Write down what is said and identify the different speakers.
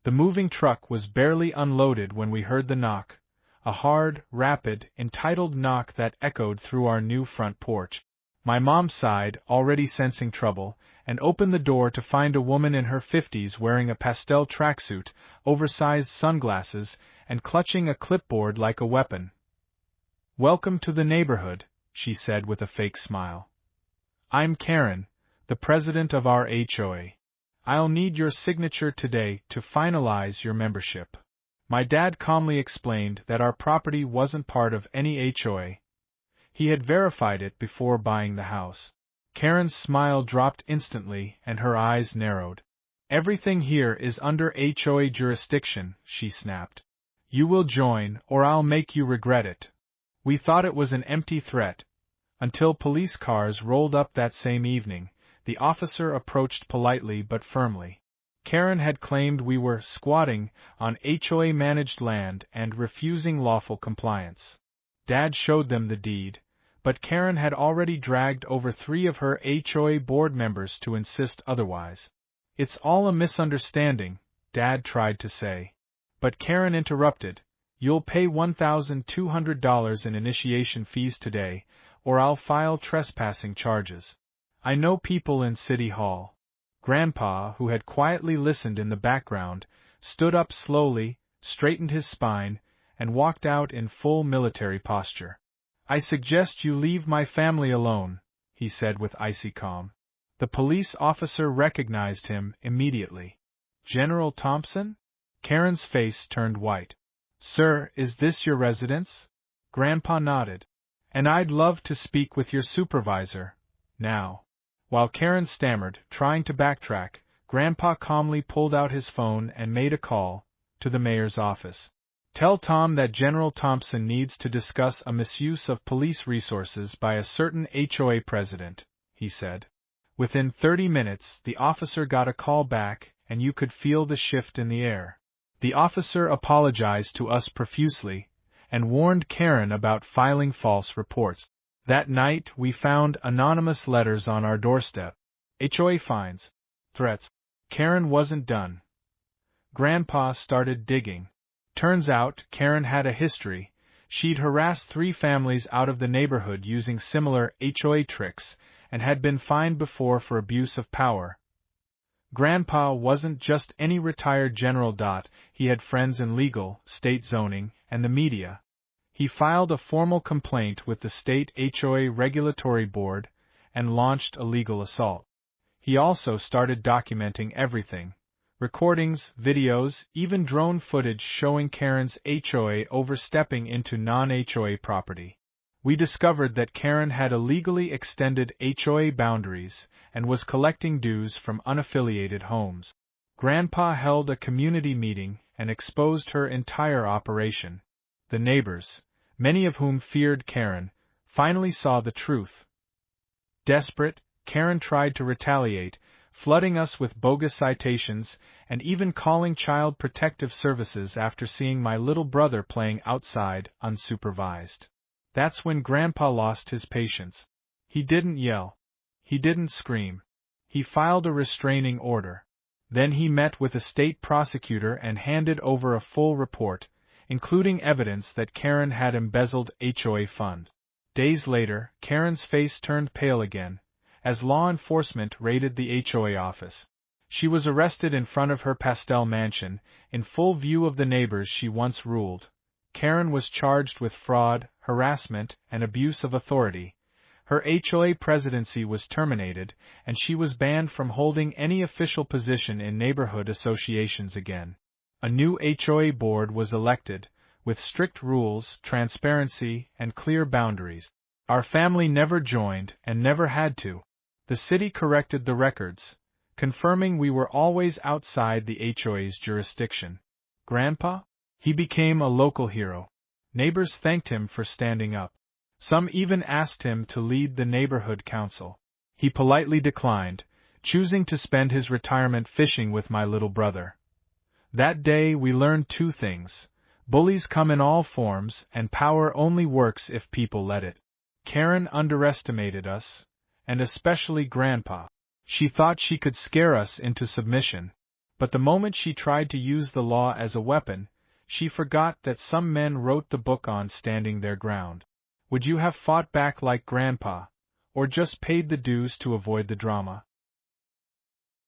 Speaker 1: The moving truck was barely unloaded when we heard the knock, a hard, rapid, entitled knock that echoed through our new front porch. My mom sighed, already sensing trouble, and opened the door to find a woman in her 50s wearing a pastel tracksuit, oversized sunglasses, and clutching a clipboard like a weapon. "Welcome to the neighborhood," she said with a fake smile. "I'm Karen, the president of our HOA. I'll need your signature today to finalize your membership." My dad calmly explained that our property wasn't part of any HOA. He had verified it before buying the house. Karen's smile dropped instantly and her eyes narrowed. "Everything here is under HOA jurisdiction," she snapped. "You will join, or I'll make you regret it." We thought it was an empty threat, until police cars rolled up that same evening. The officer approached politely but firmly. Karen had claimed we were squatting on HOA-managed land and refusing lawful compliance. Dad showed them the deed, but Karen had already dragged over 3 of her HOA board members to insist otherwise. "It's all a misunderstanding," Dad tried to say. But Karen interrupted. "You'll pay $1,200 in initiation fees today, or I'll file trespassing charges. I know people in City Hall." Grandpa, who had quietly listened in the background, stood up slowly, straightened his spine, and walked out in full military posture. "I suggest you leave my family alone," he said with icy calm. The police officer recognized him immediately. "General Thompson?" Karen's face turned white. "Sir, is this your residence?" Grandpa nodded. "And I'd love to speak with your supervisor, now." While Karen stammered, trying to backtrack, Grandpa calmly pulled out his phone and made a call to the mayor's office. "Tell Tom that General Thompson needs to discuss a misuse of police resources by a certain HOA president," he said. Within 30 minutes, the officer got a call back, and you could feel the shift in the air. The officer apologized to us profusely and warned Karen about filing false reports. That night, we found anonymous letters on our doorstep. HOA fines, threats. Karen wasn't done. Grandpa started digging. Turns out, Karen had a history. She'd harassed 3 families out of the neighborhood using similar HOA tricks, and had been fined before for abuse of power. Grandpa wasn't just any retired general. He had friends in legal, state zoning, and the media. He filed a formal complaint with the state HOA regulatory board and launched a legal assault. He also started documenting everything: recordings, videos, even drone footage showing Karen's HOA overstepping into non-HOA property. We discovered that Karen had illegally extended HOA boundaries and was collecting dues from unaffiliated homes. Grandpa held a community meeting and exposed her entire operation. The neighbors, many of whom feared Karen, finally saw the truth. Desperate, Karen tried to retaliate, flooding us with bogus citations and even calling Child Protective Services after seeing my little brother playing outside unsupervised. That's when Grandpa lost his patience. He didn't yell. He didn't scream. He filed a restraining order. Then he met with a state prosecutor and handed over a full report, including evidence that Karen had embezzled HOA funds. Days later, Karen's face turned pale again, as law enforcement raided the HOA office. She was arrested in front of her pastel mansion, in full view of the neighbors she once ruled. Karen was charged with fraud, harassment, and abuse of authority. Her HOA presidency was terminated, and she was banned from holding any official position in neighborhood associations again. A new HOA board was elected, with strict rules, transparency, and clear boundaries. Our family never joined and never had to. The city corrected the records, confirming we were always outside the HOA's jurisdiction. Grandpa? He became a local hero. Neighbors thanked him for standing up. Some even asked him to lead the neighborhood council. He politely declined, choosing to spend his retirement fishing with my little brother. That day we learned 2 things. Bullies come in all forms, and power only works if people let it. Karen underestimated us, and especially Grandpa. She thought she could scare us into submission. But the moment she tried to use the law as a weapon, she forgot that some men wrote the book on standing their ground. Would you have fought back like Grandpa, or just paid the dues to avoid the drama?